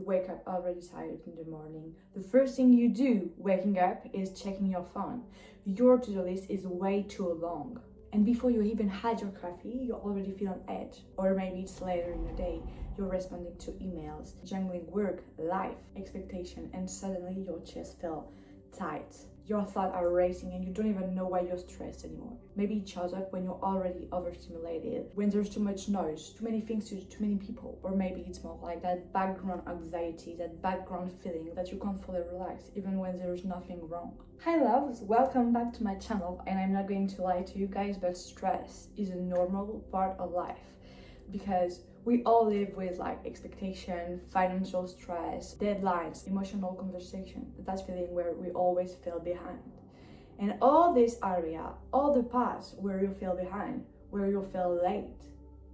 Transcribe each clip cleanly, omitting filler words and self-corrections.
wake up already tired in the morning. The first thing you do waking up is checking your phone. Your to-do list is way too long. And before you even had your coffee, you already feel on edge. Or maybe it's later in the day, you're responding to emails, juggling work, life, expectation, and suddenly your chest feels tight. Your thoughts are racing and you don't even know why you're stressed anymore. Maybe it shows up when you're already overstimulated, when there's too much noise, too many things to do, too many people. Or maybe it's more like that background anxiety, that background feeling that you can't fully relax even when there's nothing wrong. Hi loves, welcome back to my channel, and I'm not going to lie to you guys, but stress is a normal part of life because we all live with expectation, financial stress, deadlines, emotional conversation. That feeling where we always feel behind. And all this area, all the parts where you feel behind, where you feel late,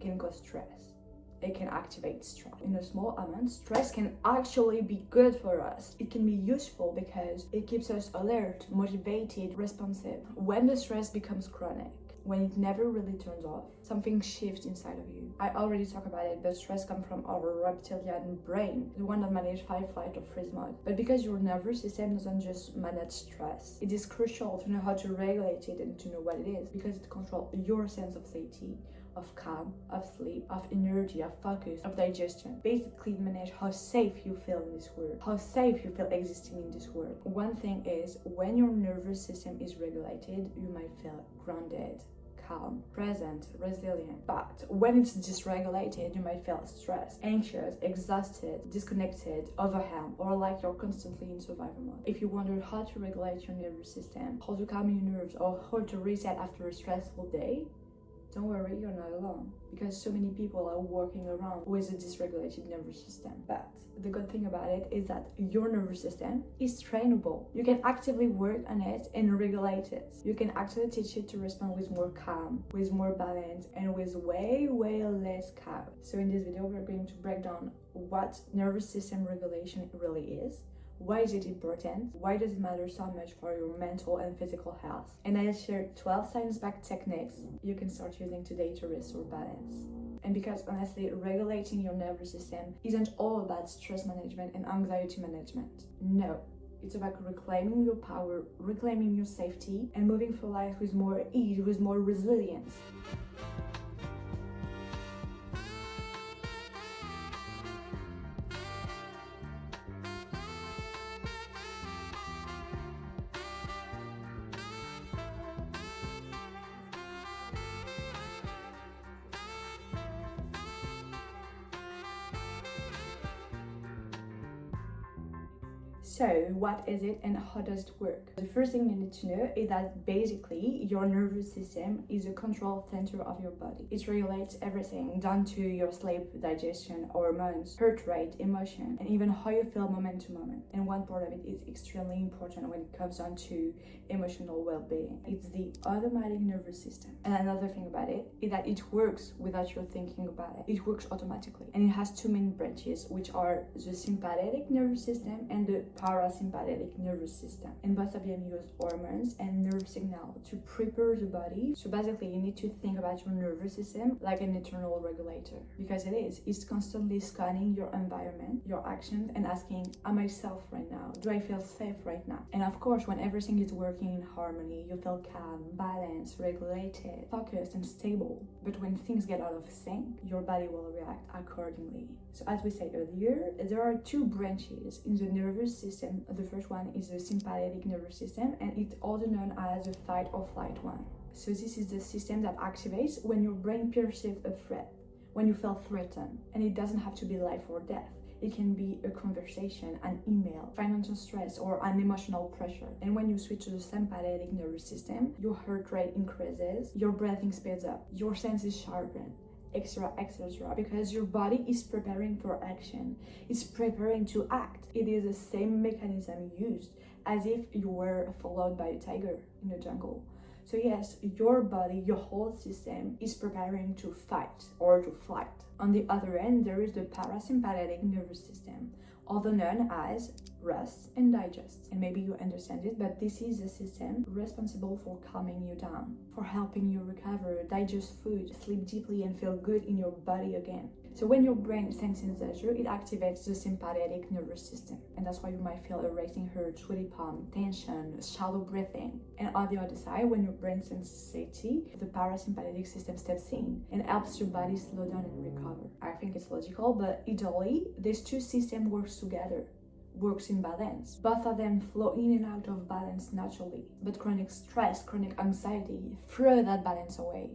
can cause stress. It can activate stress. In a small amount, stress can actually be good for us. It can be useful because it keeps us alert, motivated, responsive. When the stress becomes chronic, when it never really turns off, something shifts inside of you. I already talked about it, but stress comes from our reptilian brain, the one that manages fight, flight, or freeze mode. But because your nervous system doesn't just manage stress, it is crucial to know how to regulate it and to know what it is, because it controls your sense of safety, of calm, of sleep, of energy, of focus, of digestion. Basically, manage how safe you feel in this world, how safe you feel existing in this world. One thing is, when your nervous system is regulated, you might feel grounded, calm, present, resilient. But when it's dysregulated, you might feel stressed, anxious, exhausted, disconnected, overwhelmed, or like you're constantly in survival mode. If you wonder how to regulate your nervous system, how to calm your nerves, or how to reset after a stressful day, don't worry, you're not alone, because so many people are walking around with a dysregulated nervous system. But the good thing about it is that your nervous system is trainable. You can actively work on it and regulate it. You can actually teach it to respond with more calm, with more balance, and with way less chaos. So in this video, we're going to break down what nervous system regulation really is. Why is it important? Why does it matter so much for your mental and physical health? And I'll share 12 science-backed techniques you can start using today to restore balance. And because honestly, regulating your nervous system isn't all about stress management and anxiety management. No, it's about reclaiming your power, reclaiming your safety, and moving through life with more ease, with more resilience. So what is it and how does it work? The first thing you need to know is that basically your nervous system is a control center of your body. It regulates everything down to your sleep, digestion, hormones, heart rate, emotion, and even how you feel moment to moment. And one part of it is extremely important when it comes down to emotional well-being. It's the automatic nervous system. And another thing about it is that it works without you thinking about it. It works automatically. And it has two main branches, which are the sympathetic nervous system and the parasympathetic nervous system. And both of them use hormones and nerve signal to prepare the body. So basically, you need to think about your nervous system like an internal regulator, because it is. It's constantly scanning your environment, your actions, and asking, am I safe right now? Do I feel safe right now? And of course, when everything is working in harmony, you feel calm, balanced, regulated, focused, and stable. But when things get out of sync, your body will react accordingly. So as we said earlier, there are two branches in the nervous system. The first one is the sympathetic nervous system, and it's also known as the fight or flight one. So this is the system that activates when your brain perceives a threat, when you feel threatened. And it doesn't have to be life or death. It can be a conversation, an email, financial stress, or an emotional pressure. And when you switch to the sympathetic nervous system, your heart rate increases, your breathing speeds up, your senses sharpen, etc., because your body is preparing for action. It's preparing to act. It is the same mechanism used as if you were followed by a tiger in the jungle. So yes, your body, your whole system is preparing to fight or to flight. On the other end, there is the parasympathetic nervous system, also known as rest and digest. And maybe you understand it, but this is the system responsible for calming you down, for helping you recover, digest food, sleep deeply, and feel good in your body again. So when your brain senses danger, it activates the sympathetic nervous system. And that's why you might feel a racing heart, sweaty palm, tension, shallow breathing. And on the other side, when your brain senses safety, the parasympathetic system steps in and helps your body slow down and recover. I think it's logical, but ideally, these two systems work together. Works in balance. Both of them flow in and out of balance naturally. But chronic stress, chronic anxiety, throw that balance away.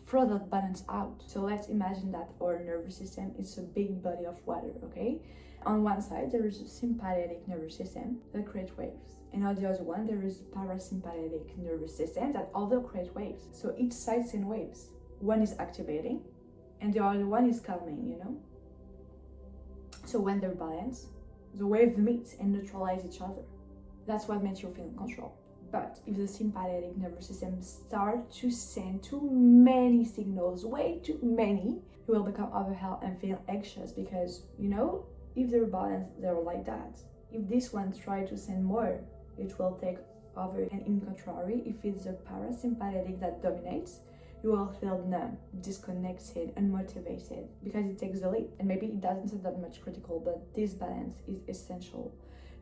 Throw that balance out. So let's imagine that our nervous system is a big body of water, okay? On one side, there is a sympathetic nervous system that creates waves. And on the other one, there is a parasympathetic nervous system that also creates waves. So each side sends waves. One is activating, and the other one is calming, you know? So when they're balanced, the waves meet and neutralize each other. That's what makes you feel in control. But if the sympathetic nervous system starts to send too many signals, way too many, you will become overwhelmed and feel anxious because, you know, if they're balanced, they're like that. If this one tries to send more, it will take over. And in contrary, if it's the parasympathetic that dominates, you will feel numb, disconnected, unmotivated because it takes the lead. And maybe it doesn't sound that much critical, but this balance is essential.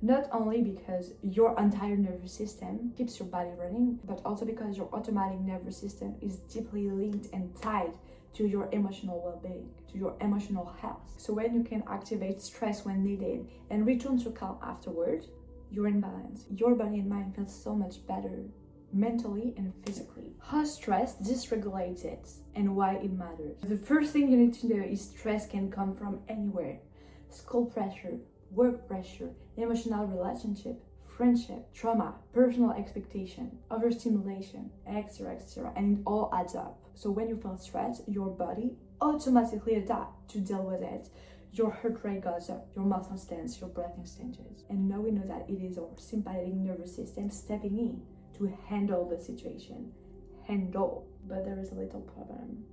Not only because your entire nervous system keeps your body running, but also because your automatic nervous system is deeply linked and tied to your emotional well-being, to your emotional health. So when you can activate stress when needed and return to calm afterward, you're in balance. Your body and mind feel so much better mentally and physically. How stress dysregulates it and why it matters. The first thing you need to know is stress can come from anywhere. School pressure, work pressure, emotional relationship, friendship, trauma, personal expectation, overstimulation, etc., and it all adds up. So when you feel stress, your body automatically adapts to deal with it. Your heart rate goes up, your muscles tense, your breathing changes. And now we know that it is our sympathetic nervous system stepping in to handle the situation. But there is a little problem,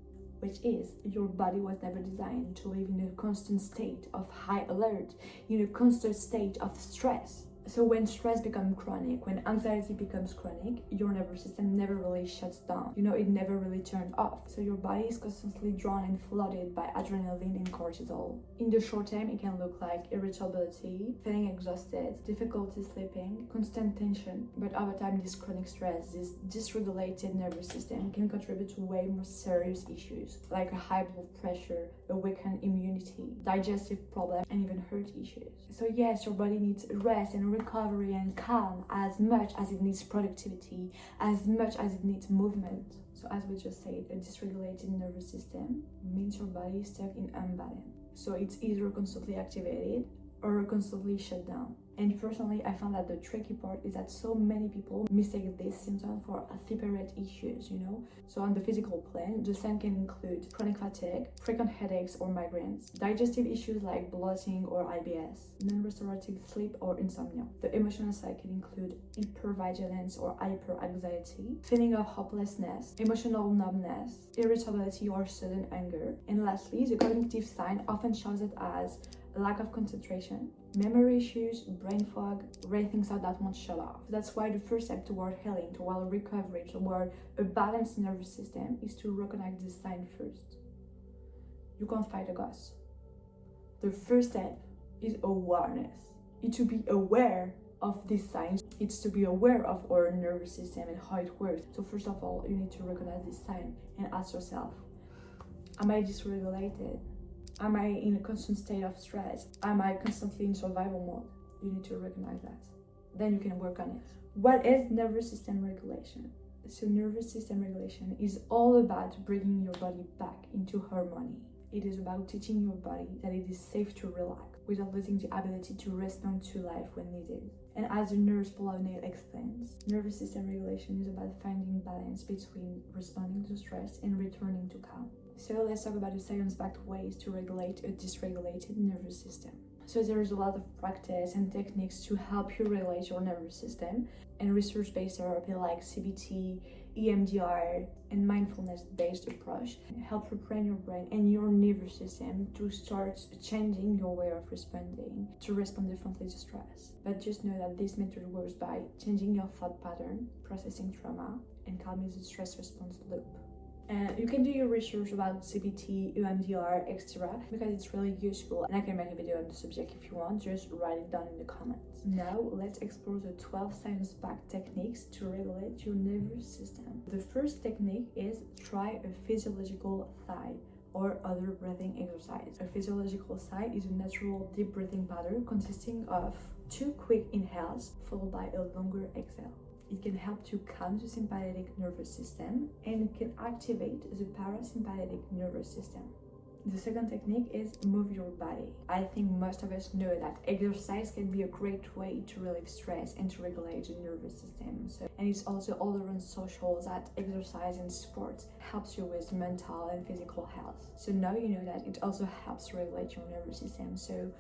which is your body was never designed to live in a constant state of high alert, in a constant state of stress. So when stress becomes chronic, when anxiety becomes chronic, your nervous system never really shuts down. You know, it never really turns off. So your body is constantly drawn and flooded by adrenaline and cortisol. In the short term, it can look like irritability, feeling exhausted, difficulty sleeping, constant tension. But over time, this chronic stress, this dysregulated nervous system can contribute to way more serious issues, like a high blood pressure, a weakened immunity, digestive problems, and even heart issues. So yes, your body needs rest and recovery and calm as much as it needs productivity, as much as it needs movement. So as we just said, a dysregulated nervous system means your body is stuck in imbalance. So it's either constantly activated or constantly shut down. And personally, I found that the tricky part is that so many people mistake this symptom for separate issues, you know? So on the physical plane, the sign can include chronic fatigue, frequent headaches or migraines, digestive issues like bloating or IBS, non-restorative sleep or insomnia. The emotional side can include hypervigilance or hyperanxiety, feeling of hopelessness, emotional numbness, irritability or sudden anger. And lastly, the cognitive sign often shows it as lack of concentration, memory issues, brain fog, racing thoughts that won't shut off. That's why the first step toward healing, toward recovery, toward a balanced nervous system is to recognize this sign first. You can't fight a ghost. The first step is awareness. It's to be aware of these signs. It's to be aware of our nervous system and how it works. So first of all, you need to recognize this sign and ask yourself, am I dysregulated? Am I in a constant state of stress? Am I constantly in survival mode? You need to recognize that. Then you can work on it. What is nervous system regulation? So nervous system regulation is all about bringing your body back into harmony. It is about teaching your body that it is safe to relax without losing the ability to respond to life when needed. And as the nurse Liloh explains, nervous system regulation is about finding balance between responding to stress and returning to calm. So let's talk about the science-backed ways to regulate a dysregulated nervous system. So there is a lot of practice and techniques to help you regulate your nervous system, and research-based therapy like CBT, EMDR, and mindfulness-based approach help retrain your brain and your nervous system to start changing your way of responding, to respond differently to stress. But just know that this method works by changing your thought pattern, processing trauma, and calming the stress response loop. And you can do your research about CBT, EMDR, etc. because it's really useful, and I can make a video on the subject if you want, just write it down in the comments. Now let's explore the 12 science-backed techniques to regulate your nervous system. The first technique is try a physiological sigh or other breathing exercise. A physiological sigh is a natural deep breathing pattern consisting of 2 quick inhales followed by a longer exhale. It can help to calm the sympathetic nervous system and it can activate the parasympathetic nervous system. The second technique is move your body. I think most of us know that exercise can be a great way to relieve stress and to regulate the nervous system. And it's also all around social that exercise and sports helps you with mental and physical health. So now you know that it also helps regulate your nervous system. So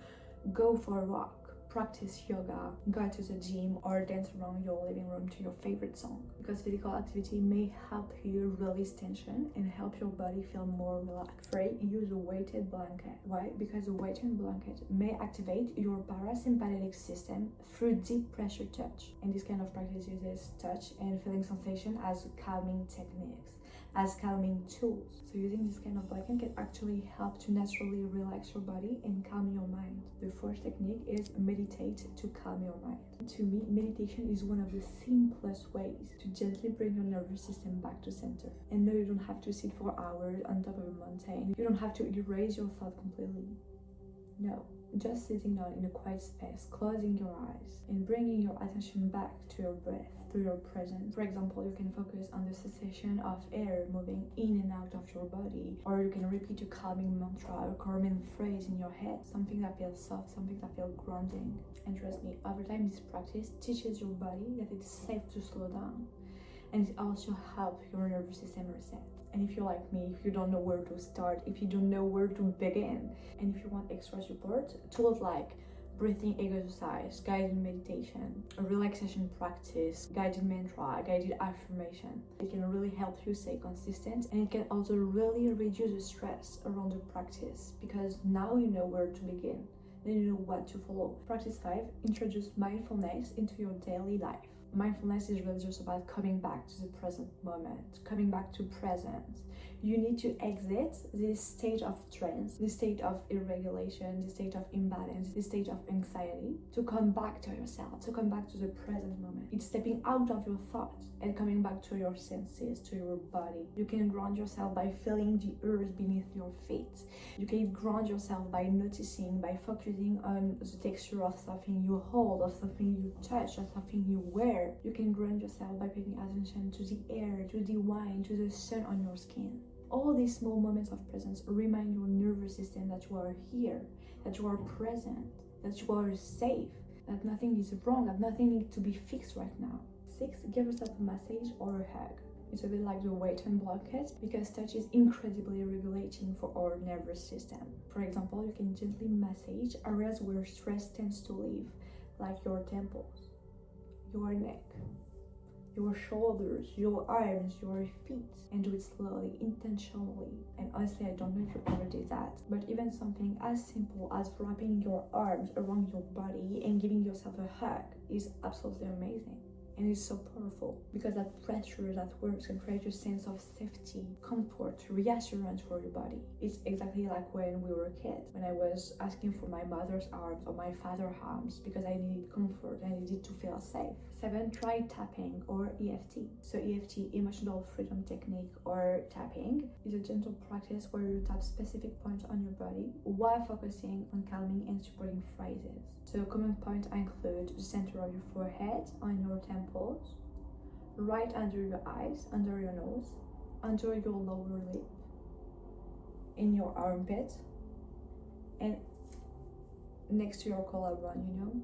go for a walk, practice yoga, go to the gym, or dance around your living room to your favorite song. Because physical activity may help you release tension and help your body feel more relaxed. 3. Use a weighted blanket. Why? Because a weighted blanket may activate your parasympathetic system through deep pressure touch. And this kind of practice uses touch and feeling sensation as calming techniques, as calming tools. So using this kind of blanket can actually help to naturally relax your body and calm your mind. The fourth technique is meditate to calm your mind. To me, meditation is one of the simplest ways to gently bring your nervous system back to center. And no, you don't have to sit for hours on top of a mountain. You don't have to erase your thought completely. No, just sitting down in a quiet space, closing your eyes, and bringing your attention back to your breath, to your present. For example, you can focus on the sensation of air moving in and out of your body, or you can repeat a calming mantra or calming phrase in your head, something that feels soft, something that feels grounding. And trust me, over time this practice teaches your body that it's safe to slow down, and it also helps your nervous system reset. And if you're like me, if you don't know where to start, if you don't know where to begin, and if you want extra support, tools like breathing exercise, guided meditation, a relaxation practice, guided mantra, guided affirmation, it can really help you stay consistent, and it can also really reduce the stress around the practice because now you know where to begin, then you know what to follow. Practice 5, introduce mindfulness into your daily life. Mindfulness is really just about coming back to the present moment, coming back to present. You need to exit this state of trance, this state of irregulation, this state of imbalance, this state of anxiety, to come back to yourself, to come back to the present moment. It's stepping out of your thoughts and coming back to your senses, to your body. You can ground yourself by feeling the earth beneath your feet. You can ground yourself by noticing, by focusing on the texture of something you hold, of something you touch, of something you wear. You can ground yourself by paying attention to the air, to the wine, to the sun on your skin. All these small moments of presence remind your nervous system that you are here, that you are present, that you are safe, that nothing is wrong, that nothing needs to be fixed right now. 6, give yourself a massage or a hug. It's a bit like the weighted blanket because touch is incredibly regulating for our nervous system. For example, you can gently massage areas where stress tends to live, like your temples, your neck, your shoulders, your arms, your feet, and do it slowly, intentionally. And honestly, I don't know if you ever did that, but even something as simple as wrapping your arms around your body and giving yourself a hug is absolutely amazing. And it's so powerful because that pressure that works can create a sense of safety, comfort, reassurance for your body. It's exactly like when we were kids, when I was asking for my mother's arms or my father's arms because I needed comfort, I needed to feel safe. 7, try tapping or EFT. So EFT, emotional freedom technique, or tapping, is a gentle practice where you tap specific points on your body while focusing on calming and supporting phrases. So common points include the center of your forehead, on your temples, right under your eyes, under your nose, under your lower lip, in your armpit, and next to your collarbone, you know?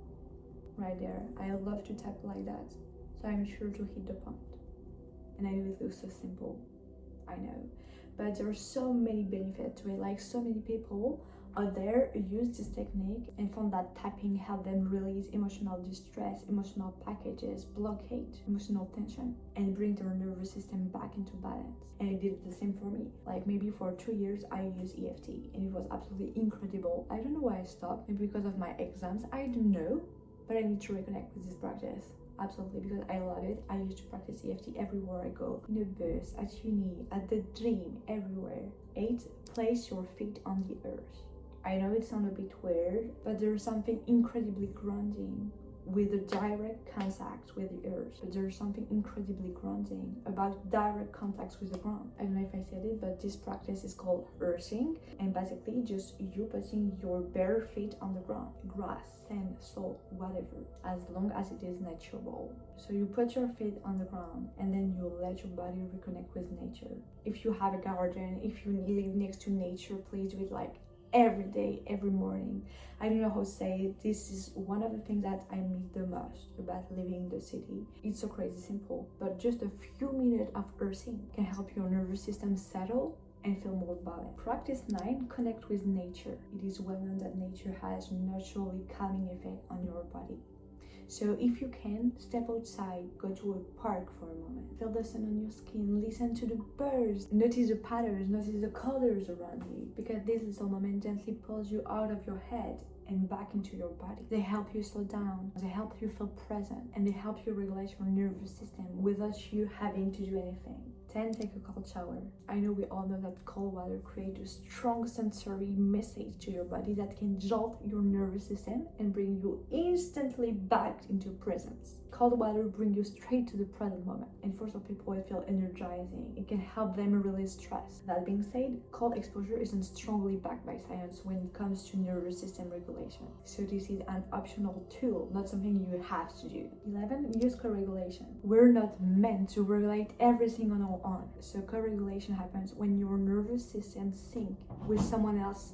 Right there. I love to tap like that, so I'm sure to hit the point. And I know it looks so simple, I know, but there are so many benefits to it. Like, so many people out there use this technique and found that tapping helped them release emotional distress, emotional packages, blockade, emotional tension, and bring their nervous system back into balance. And it did the same for me. Like, maybe for 2 years I used EFT and it was absolutely incredible. I don't know why I stopped, maybe because of my exams, I don't know, but I need to reconnect with this practice. absolutely, because I love it. I used to practice EFT everywhere I go, in the bus, at uni, at the gym, everywhere. 8. Place your feet on the earth. I know it sounds a bit weird, but there's something incredibly grounding with the direct contact with the earth. But there's something incredibly grounding about direct contact with the ground. I don't know if I said it, but this practice is called earthing, and basically just you putting your bare feet on the ground, grass, sand, soil, whatever, as long as it is natural. So you put your feet on the ground and then you let your body reconnect with nature. If you have a garden, if you live next to nature, please do it like every day, every morning. I don't know how to say it. This is one of the things that I miss the most about living in the city. It's so crazy simple, but just a few minutes of earthing can help your nervous system settle and feel more balanced. Practice 9, connect with nature. It is well known that nature has naturally calming effect on your body. So if you can, step outside, go to a park for a moment, feel the sun on your skin, listen to the birds, notice the patterns, notice the colors around you, because this little moment gently pulls you out of your head and back into your body. They help you slow down, they help you feel present, and they help you regulate your nervous system without you having to do anything. 10. Take a cold shower. I know we all know that cold water creates a strong sensory message to your body that can jolt your nervous system and bring you instantly back into presence. Cold water brings you straight to the present moment, and for some people it feels energizing. It can help them release stress. That being said, cold exposure isn't strongly backed by science when it comes to nervous system regulation. So this is an optional tool, not something you have to do. 11. Use co-regulation. We're not meant to regulate everything on our own. So co-regulation happens when your nervous system syncs with someone else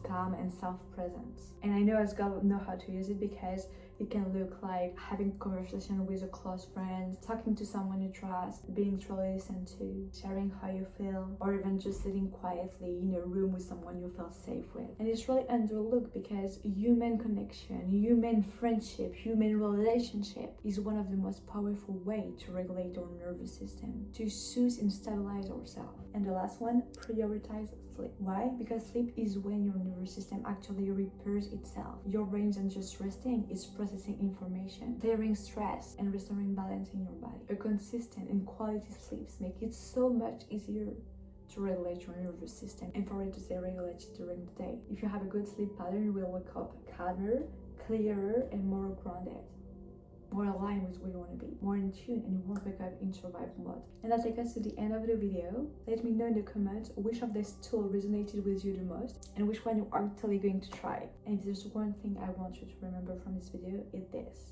calm and self-present. And I know as God know how to use it, because it can look like having a conversation with a close friend, talking to someone you trust, being truly listened to, sharing how you feel, or even just sitting quietly in a room with someone you feel safe with. And it's really underlooked, because human connection, human friendship, human relationship is one of the most powerful ways to regulate our nervous system, to soothe and stabilize ourselves. And the last one, prioritize sleep. Why? Because sleep is when your nervous system actually repairs itself. Your brain isn't just resting, it's processing information, clearing stress, and restoring balance in your body. A consistent and quality sleep makes it so much easier to regulate your nervous system, and for it to stay regulated during the day. If you have a good sleep pattern, you will wake up calmer, clearer, and more grounded, more aligned with where you want to be, more in tune, and you won't wake up in survival mode. And that takes us to the end of the video. Let me know in the comments which of these tools resonated with you the most and which one you are actually going to try. And if there's one thing I want you to remember from this video, it's this: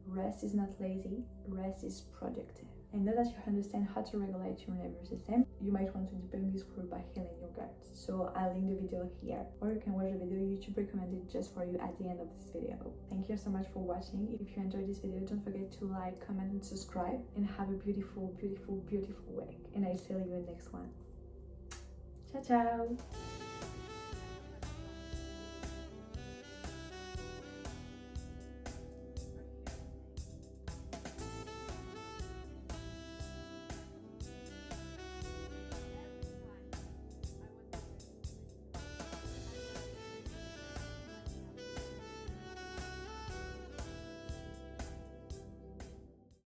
rest is not lazy, rest is productive. And now that you understand how to regulate your nervous system, you might want to deepen this work by healing your gut. So I'll link the video here, or you can watch the video YouTube recommended just for you at the end of this video. Thank you so much for watching. If you enjoyed this video, don't forget to like, comment, and subscribe, and have a beautiful, beautiful, beautiful week. And I'll see you in the next one. Ciao, ciao!